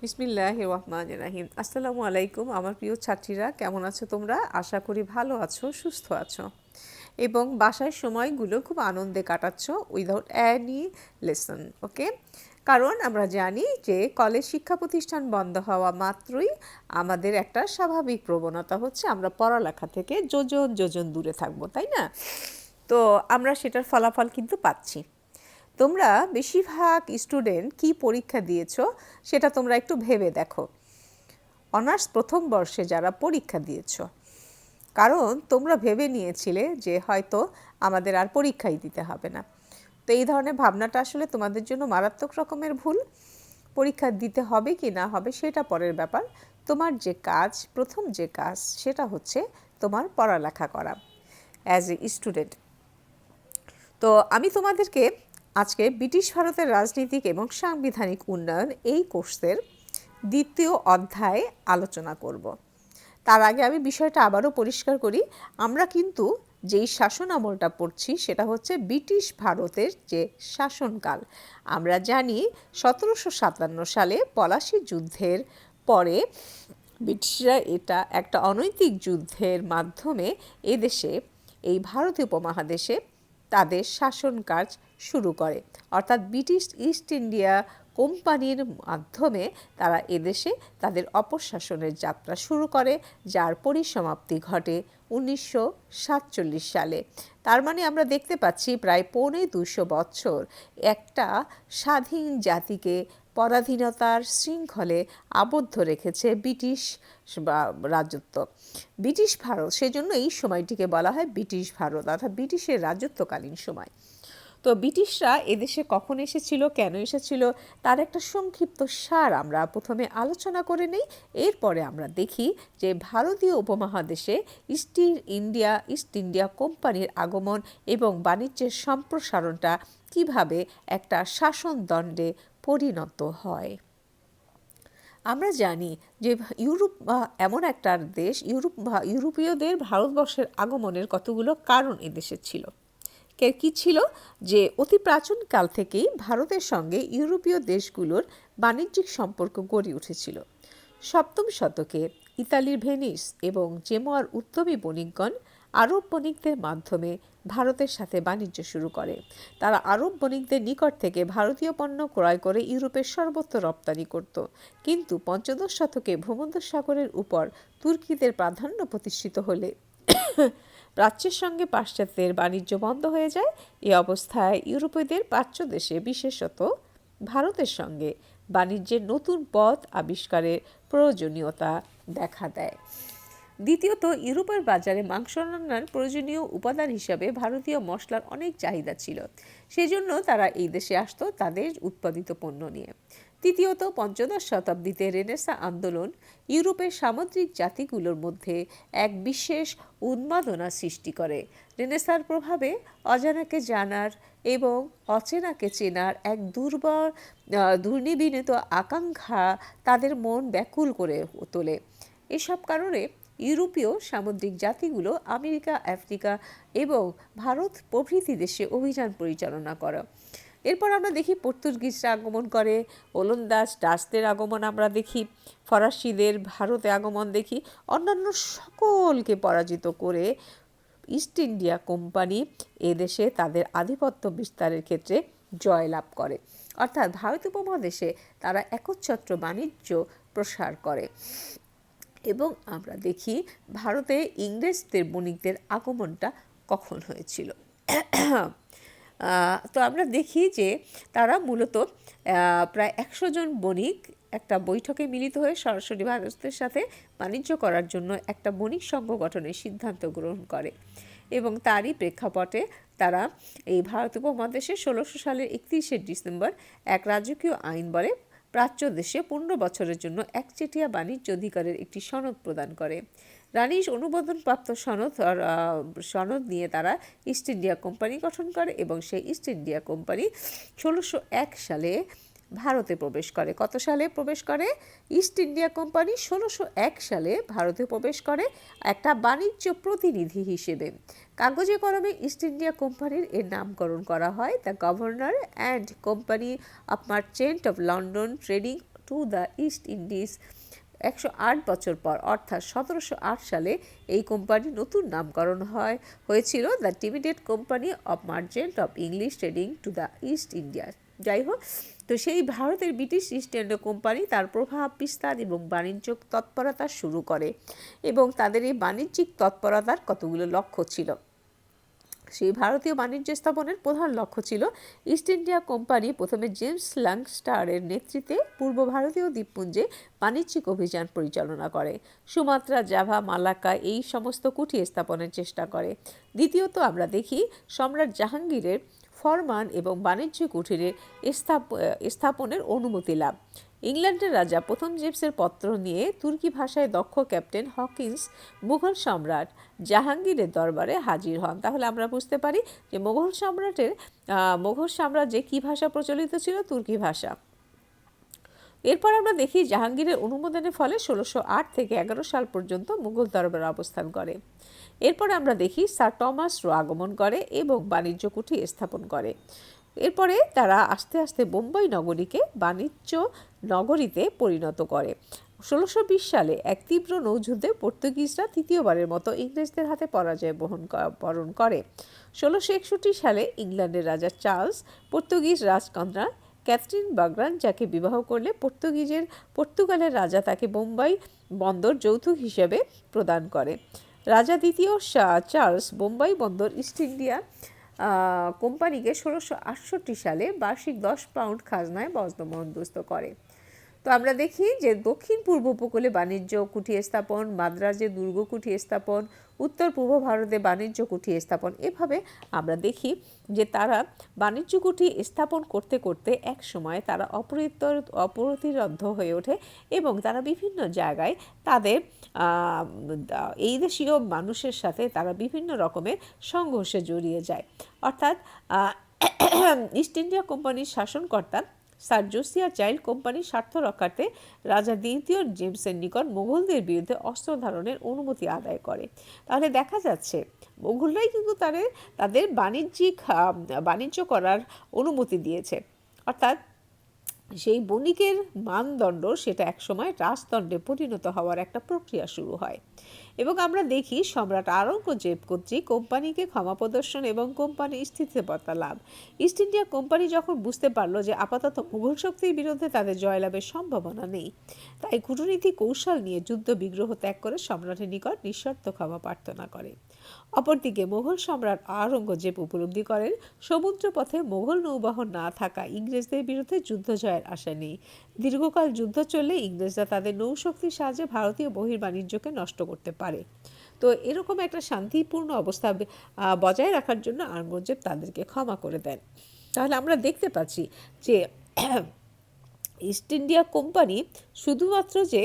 বিসমিল্লাহির রহমানির রহিম। আসসালামু আলাইকুম আমার প্রিয় ছাত্রীরা, কেমন আছো তোমরা? আশা করি ভালো আছো, সুস্থ আছো এবং বাসায় সময়গুলো খুব আনন্দে কাটাচ্ছ উইদাউট অ্যানি লেসন। ওকে, কারণ আমরা জানি যে কলেজ শিক্ষা প্রতিষ্ঠান বন্ধ হওয়া মাত্রই আমাদের একটা স্বাভাবিক প্রবণতা হচ্ছে আমরা পড়ালেখা থেকে যোজন যোজন দূরে থাকবো, তাই না? তো আমরা সেটার ফলাফল কিন্তু পাচ্ছি। তোমরা বেশিরভাগ স্টুডেন্ট কি পরীক্ষা দিয়েছো সেটা তোমরা একটু ভেবে দেখো। অনার্স প্রথম বর্ষে যারা পরীক্ষা দিয়েছো, কারণ তোমরা ভেবে নিয়েছিলে যে হয়তো আমাদের আর পরীক্ষাই দিতে হবে না। তো এই ধরনের ভাবনাটা আসলে তোমাদের জন্য মারাত্মক রকমের ভুল। পরীক্ষা দিতে হবে কি না হবে সেটা পরের ব্যাপার। তোমার যে কাজ, প্রথম যে কাজ, সেটা হচ্ছে তোমার পড়ালেখা করা অ্যাজ এ স্টুডেন্ট। তো আমি তোমাদেরকে আজকে ব্রিটিশ ভারতের রাজনীতিক এবং সাংবিধানিক উন্নয়ন এই কোর্সের দ্বিতীয় অধ্যায়ে আলোচনা করব। তার আগে আমি বিষয়টা আবারও পরিষ্কার করি, আমরা কিন্তু যেই শাসন আমলটা পড়ছি সেটা হচ্ছে ব্রিটিশ ভারতের যে শাসনকাল। আমরা জানি 1757 সালে পলাশী যুদ্ধের পরে ব্রিটিশরা এটা একটা অনৈতিক যুদ্ধের মাধ্যমে এদেশে, এই ভারতীয় উপমহাদেশে তাদের শাসন কাজ শুরু করে। অর্থাৎ ব্রিটিশ ইস্ট ইন্ডিয়া কোম্পানির মাধ্যমে তারা এদেশে তাদের অপশাসনের যাত্রা শুরু করে, যার পরিসমাপ্তি ঘটে 1947 সালে। তার মানে আমরা দেখতে পাচ্ছি প্রায় 250 বছর একটা স্বাধীন জাতিকে পরাধীনতার শৃঙ্খলে আবদ্ধ রেখেছে ব্রিটিশ রাজত্ব, ব্রিটিশ ভারত। সেজন্য এই সময়টিকে বলা হয় ব্রিটিশ ভারত, অর্থাৎ ব্রিটিশের রাজত্বকালীন সময়। তো ব্রিটিশরা এদেশে কখন এসেছিল, কেন এসেছিল, তার একটা সংক্ষিপ্ত সার আমরা প্রথমে আলোচনা করে নিই। এরপরে আমরা দেখি যে ভারতীয় উপমহাদেশে ইস্ট ইন্ডিয়া কোম্পানির আগমন এবং বাণিজ্যের সম্প্রসারণটা কিভাবে একটা শাসনদণ্ডে পরিণত হয়। আমরা জানি যে ইউরোপ এমন একটা দেশ, ইউরোপীয়দের ভারতবর্ষের আগমনের কতগুলো কারণ এদেশে ছিল। কী ছিল? যে অতি প্রাচীনকাল থেকেই ভারতের সঙ্গে ইউরোপীয় দেশগুলোর বাণিজ্যিক সম্পর্ক গড়ে উঠেছিল। 7ম শতকে ইতালির ভেনিস এবং জেমোয়ার উদ্যমী বণিকগণ আরব বণিকদের মাধ্যমে ভারতের সাথে বাণিজ্য শুরু করে। তারা আরব বণিকদের নিকট থেকে ভারতীয় পণ্য ক্রয় করে ইউরোপের সর্বত্র রপ্তানি করত। কিন্তু 15ম শতকে ভূমধ্যসাগরের উপর তুর্কিদের প্রাধান্য প্রতিষ্ঠিত হলে প্রাচ্যের সঙ্গে পাশ্চাত্যের বাণিজ্য বন্ধ হয়ে যায়। এই অবস্থায় ইউরোপীয়দের প্রাচ্য দেশে, বিশেষত ভারতের সঙ্গে বাণিজ্যের নতুন পথ আবিষ্কারের প্রয়োজনীয়তা দেখা দেয়। দ্বিতীয়ত, ইউরোপের বাজারে মাংস রান্নার প্রয়োজনীয় উপাদান হিসাবে ভারতীয় মশলার অনেক চাহিদা ছিল। সেজন্য তারা এই দেশে আসতো তাদের উৎপাদিত পণ্য নিয়ে। তৃতীয়ত, পঞ্চদশ শতাব্দীতে রেনেসাঁ আন্দোলন ইউরোপের সামুদ্রিক জাতিগুলোর মধ্যে এক বিশেষ উন্মাদনা সৃষ্টি করে। রেনেসাঁর প্রভাবে অজানাকে জানার এবং অচেনাকে চেনার এক দুর্নিবিনীত আকাঙ্ক্ষা তাদের মন ব্যাকুল করে তোলে। এসব কারণে ইউরোপীয় সামুদ্রিক জাতিগুলো আমেরিকা, আফ্রিকা এবং ভারত প্রভৃতি দেশে অভিযান পরিচালনা করে। এরপর আমরা দেখি পর্তুগিজরা আগমন করে, ওলন্দাজ ডাচদের আগমন আমরা দেখি, ফরাসিদের ভারতে আগমন দেখি। অন্যান্য সকলকে পরাজিত করে ইস্ট ইন্ডিয়া কোম্পানি এদেশে তাদের আধিপত্য বিস্তারের ক্ষেত্রে জয়লাভ করে। অর্থাৎ ভারত উপমহাদেশে তারা একচ্ছত্র বাণিজ্য প্রসার করে। এবং আমরা দেখি ভারতে ইংরেজদের বণিকদের আগমনটা কখন হয়েছিল। তো আমরা দেখি যে তারা মূলত প্রায় 100 জন বণিক একটা বৈঠকে মিলিত হয়ে সরাসরি ভারতের সাথে বাণিজ্য করার জন্য একটা বণিক সংঘ গঠনের সিদ্ধান্ত গ্রহণ করে এবং তারই প্রেক্ষাপটে তারা এই ভারত উপমহাদেশে 1600 সালের 31শে ডিসেম্বর এক রাজকীয় আইন বলে প্রাচ্য দেশে 15 বছরের জন্য একচেটিয়া বাণিজ্য অধিকারের একটি সনদ প্রদান করে। রানীর অনুমোদনপ্রাপ্ত সনদ নিয়ে তারা ইস্ট ইন্ডিয়া কোম্পানি গঠন করে এবং সেই ইস্ট ইন্ডিয়া কোম্পানি 1601 সালে ভারতে প্রবেশ করে। কত সালে প্রবেশ করে? ইস্ট ইন্ডিয়া কোম্পানি 1601 সালে ভারতে প্রবেশ করে একটা বাণিজ্য প্রতিনিধি হিসেবে। কাগজে কলমে ইস্ট ইন্ডিয়া কোম্পানির এর নামকরণ করা হয় the governor and company of merchant of London trading to the east Indies 108 বছর পর অর্থাৎ 1708 সালে এই কোম্পানি নতুন নামকরণ হয়েছিল the limited company of merchant of English trading to the east India. যাই হোক, তো সেই ভারতের ব্রিটিশ ইস্ট ইন্ডিয়া কোম্পানি তার প্রভাব বিস্তার এবং বাণিজ্যিক তৎপরতা শুরু করে, এবং তাদের এই বাণিজ্যিক তৎপরতার কতগুলো লক্ষ্য ছিল। সেই ভারতীয় বাণিজ্য স্থাপনের প্রধান লক্ষ্য ছিল ইস্ট ইন্ডিয়া কোম্পানি প্রথমে জেমস ল্যাংস্টারের নেতৃত্বে পূর্ব ভারতীয় দ্বীপপুঞ্জে বাণিজ্যিক অভিযান পরিচালনা করে, সুমাত্রা, জাভা, মালাক্কা এই সমস্ত কুঠি স্থাপনের চেষ্টা করে। দ্বিতীয়ত আমরা দেখি সম্রাট জাহাঙ্গীরের ফরমান এবং বাণিজ্য কুঠিরের স্থাপনের অনুমতি লাভ। ইংল্যান্ডের রাজা প্রথম জেমসের পত্র নিয়ে তুর্কি ভাষায় দক্ষ ক্যাপ্টেন হকিন্স মুঘল সম্রাট জাহাঙ্গীরের দরবারে হাজির হন। তাহলে আমরা বুঝতে পারি যে মুঘল সাম্রাজ্যে কী ভাষা প্রচলিত ছিল? তুর্কি ভাষা। এরপর আমরা দেখি জাহাঙ্গীরের অনুমোদনের ফলে 1608 থেকে 11 সাল পর্যন্ত মুঘল দরবারে অবস্থান করে। এরপরে আমরা দেখি স্যার টমাস রো আগমন করে এবং বাণিজ্য কুঠি স্থাপন করে। এরপরে তারা আস্তে আস্তে বোম্বাই নগরীকে বাণিজ্য নগরীতে পরিণত করে। 1620 সালে এক তীব্র নৌযুদ্ধে পর্তুগিজরা তৃতীয়বারের মতো ইংরেজদের হাতে পরাজয় বরণ করে। 1661 সালে ইংল্যান্ডের রাজা চার্লস পর্তুগিজ রাজকন্যা ক্যাথরিন বাগরান যাকে বিবাহ করলে পর্তুগালের রাজা তাকে বোম্বাই বন্দর যৌতুক হিসেবে প্রদান করে। রাজা দ্বিতীয় চার্লস বোম্বাই বন্দর ইস্ট ইন্ডিয়া কোম্পানিকে 1668 সালে বার্ষিক 10 পাউন্ড খাজনায় বন্দোবস্ত করে। তো আমরা দেখি যে দক্ষিণ পূর্ব উপকূলে বাণিজ্য কুঠি স্থাপন, মাদ্রাজে দুর্গ কুঠি স্থাপন, উত্তর পূর্ব ভারতে বাণিজ্য কুঠি স্থাপন। এভাবে আমরা দেখি যে তারা বাণিজ্য কুঠি স্থাপন করতে করতে এক সময় তারা অপ্রতিরোধ্য হয়ে ওঠে এবং তারা বিভিন্ন জায়গায় তাদের এই দেশীয় মানুষের সাথে তারা বিভিন্ন রকমের সংঘর্ষে জড়িয়ে যায়। অর্থাৎ ইস্ট ইন্ডিয়া কোম্পানির শাসনকর্তা স্যার জোসিয়া চাইল্ড কোম্পানির স্বার্থ রক্ষার্থে রাজা দ্বিতীয় জেমসের নিকট মুঘলদের বিরুদ্ধে অস্ত্র ধারণের অনুমতি আদায় করে। তাহলে দেখা যাচ্ছে মুঘলরাই কিন্তু তাদের বাণিজ্য করার অনুমতি দিয়েছে। অর্থাৎ সেই বণিকের মানদণ্ড সেটা একসময় রাজদণ্ডে পরিণত হওয়ার একটা প্রক্রিয়া শুরু হয়। এবং আমরা দেখি সম্রাট আওরঙ্গজেব কর্তৃক কোম্পানিকে ক্ষমা প্রদর্শন এবং কোম্পানির স্থিতিশীলতা লাভ। ইস্ট ইন্ডিয়া কোম্পানি যখন বুঝতে পারলো যে আপাতত মুঘল শক্তির বিরুদ্ধে তাদের জয়লাভের সম্ভাবনা নেই, তাই কূটনীতিক কৌশল নিয়ে যুদ্ধ বিগ্রহ ত্যাগ করে সম্রাটের নিকট নিঃশর্ত ক্ষমা প্রার্থনা করে। অপরদিকে মুঘল সম্রাট আওরঙ্গজেব উপলব্ধি করেন সমুদ্রপথে মুঘল নৌবহর না থাকা ইংরেজদের বিরুদ্ধে যুদ্ধ জয়ের আশা নেই। দীর্ঘকাল যুদ্ধ চললে ইংরেজরা তাদের নৌশক্তির সাহায্যে ভারতীয় বহির্বাণিজ্যকে নষ্ট করতে পারে। তো এরকম একটা শান্তিপূর্ণ অবস্থা বজায় রাখার জন্য আওরঙ্গজেব তাদেরকে ক্ষমা করে দেন। তাহলে আমরা দেখতে পাচ্ছি যে ইস্ট ইন্ডিয়া কোম্পানি শুধুমাত্র যে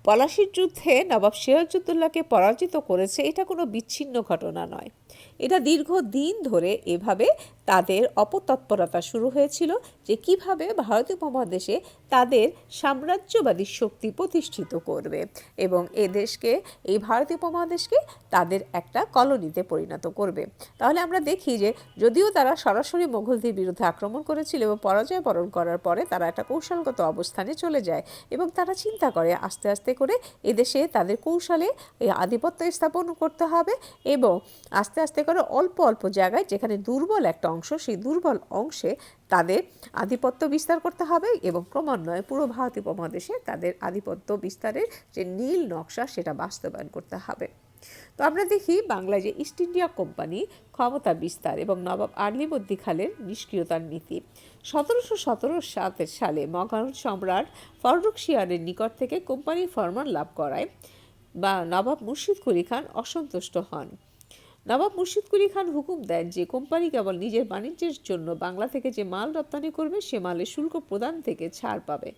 পলাশির যুদ্ধে নবাব সিরাজউদ্দৌলাকে পরাজিত করেছে এটা কোনো বিচ্ছিন্ন ঘটনা নয়। এটা দীর্ঘদিন ধরে এভাবে তাদের অপতৎপরতা শুরু হয়েছিল যে কিভাবে ভারতীয় উপমহাদেশে তাদের সাম্রাজ্যবাদী শক্তি প্রতিষ্ঠিত করবে এবং এই ভারতীয় উপমহাদেশকে তাদের একটা কলোনিতে পরিণত করবে। তাহলে আমরা দেখি যে যদিও তারা সরাসরি মুঘলদের বিরুদ্ধে আক্রমণ করেছিল এবং পরাজয় বরণ করার পরে তারা একটা কৌশলগত অবস্থানে চলে যায় এবং তারা চিন্তা করে আস্তে আস্তে করে এদেশে তাদের কৌশলে আধিপত্য স্থাপন করতে হবে এবং আস্তে আস্তে করে অল্প অল্প জায়গায় যেখানে দুর্বল একটা অংশ সেই দুর্বল অংশে তাদের আধিপত্য বিস্তার করতে হবে এবং ক্রমান্বয়ে পুরো ভারতীয় উপমহাদেশে তাদের আধিপত্য বিস্তারের যে নীল নকশা সেটা বাস্তবায়ন করতে হবে। তো আমরা দেখি বাংলায় যে ইস্ট ইন্ডিয়া কোম্পানি ক্ষমতা বিস্তার এবং নবাব আলীবর্দী খানের নিষ্ক্রিয়তার নীতি। 1717 সালে মগধ সম্রাট ফররুখশিয়ারের নিকট থেকে কোম্পানির ফরমান লাভ করায় বা নবাব মুর্শিদ কুলি খান অসন্তুষ্ট হন। নবাব মুর্শিদ কুলি খান হুকুম দেন যে কোম্পানি কেবল নিজের বাণিজ্যের জন্য বাংলা থেকে যে মাল রপ্তানি করবে সে মালের শুল্ক প্রদান থেকে ছাড় পাবে।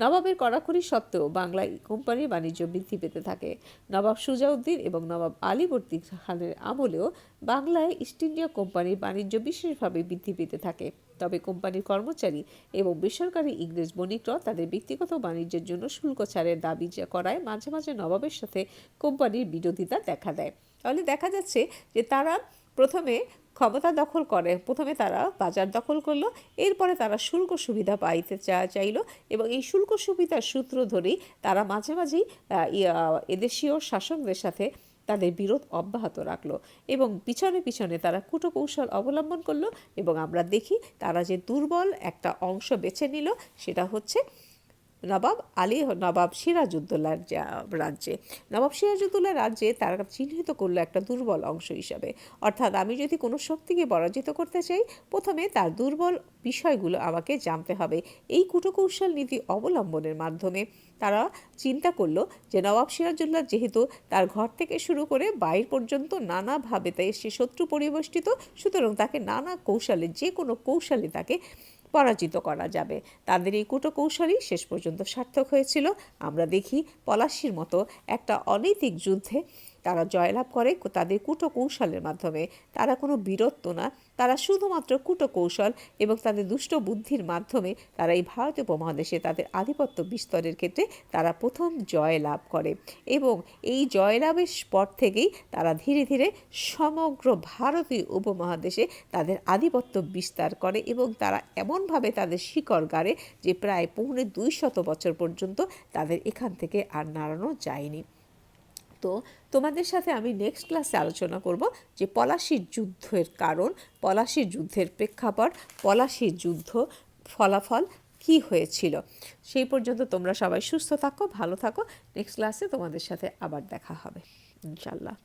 নবাবের কড়াকড়ি সত্ত্বেও বাংলায় কোম্পানির বাণিজ্য বৃদ্ধি পেতে থাকে। নবাব সুজাউদ্দিন এবং নবাব আলীবর্দী খানের আমলেও বাংলায় ইস্ট ইন্ডিয়া কোম্পানির বাণিজ্য বিশেষভাবে বৃদ্ধি পেতে থাকে। তবে কোম্পানির কর্মচারী এবং বেসরকারি ইংরেজ বণিকরা তাদের ব্যক্তিগত বাণিজ্যের জন্য শুল্ক ছাড়ের দাবি করায় মাঝে মাঝে নবাবের সাথে কোম্পানির বিরোধিতা দেখা দেয়। তাহলে দেখা যাচ্ছে যে তারা প্রথমে ক্ষমতা দখল করে প্রথমে তারা বাজার দখল করলো, এরপরে তারা শুল্ক সুবিধা পাইতে চাইলো এবং এই শুল্ক সুবিধার সূত্র ধরেই তারা মাঝে মাঝেই এদেশীয় শাসকদের সাথে তাদের বিরোধ অব্যাহত রাখলো এবং পিছনে পিছনে তারা কূটকৌশল অবলম্বন করলো এবং আমরা দেখি তারা যে দুর্বল একটা অংশ বেছে নিল সেটা হচ্ছে নবাব সিরাজউদ্দৌলার রাজ্যে। নবাব সিরাজউদ্দৌলার রাজ্যে তারা চিহ্নিত করলো একটা দুর্বল অংশ হিসাবে, অর্থাৎ আমি যদি কোনো শক্তিকে পরাজিত করতে চাই প্রথমে তার দুর্বল বিষয়গুলো আমাকে জানতে হবে। এই কূটকৌশল নীতি অবলম্বনের মাধ্যমে তারা চিন্তা করলো যে নবাব সিরাজউদ্দৌলা যেহেতু তার ঘর থেকে শুরু করে বাইর পর্যন্ত নানাভাবে তাই সে শত্রু পরিবেষ্টিত, সুতরাং তাকে নানা কৌশলে যে কোনো কৌশলে তাকে পরাজিত করা যাবে। তাদের এই কূটকৌশলই শেষ পর্যন্ত সার্থক হয়েছিল। আমরা দেখি পলাশীর মতো একটা অনৈতিক যুদ্ধে তারা জয়লাভ করে তাদের কূটকৌশলের মাধ্যমে। তারা কোনো বীরত্ব না, তারা শুধুমাত্র কূটকৌশল এবং তাদের দুষ্ট বুদ্ধির মাধ্যমে তারা এই ভারতীয় উপমহাদেশে তাদের আধিপত্য বিস্তারের ক্ষেত্রে তারা প্রথম জয় লাভ করে এবং এই জয়লাভের পর থেকেই তারা ধীরে ধীরে সমগ্র ভারতীয় উপমহাদেশে তাদের আধিপত্য বিস্তার করে এবং তারা এমনভাবে তাদের শিকড় গাড়ে যে প্রায় 250 বছর পর্যন্ত তাদের এখান থেকে আর নাড়ানো যায়নি। তো তোমাদের সাথে আমি নেক্সট ক্লাসে আলোচনা করব যে পলাশীর যুদ্ধের কারণ, পলাশীর যুদ্ধের প্রেক্ষাপট, পলাশীর যুদ্ধ ফলাফল কি হয়েছিল। সেই পর্যন্ত তোমরা সবাই সুস্থ থাকো, ভালো থাকো। নেক্সট ক্লাসে তোমাদের সাথে আবার দেখা হবে ইনশাল্লাহ।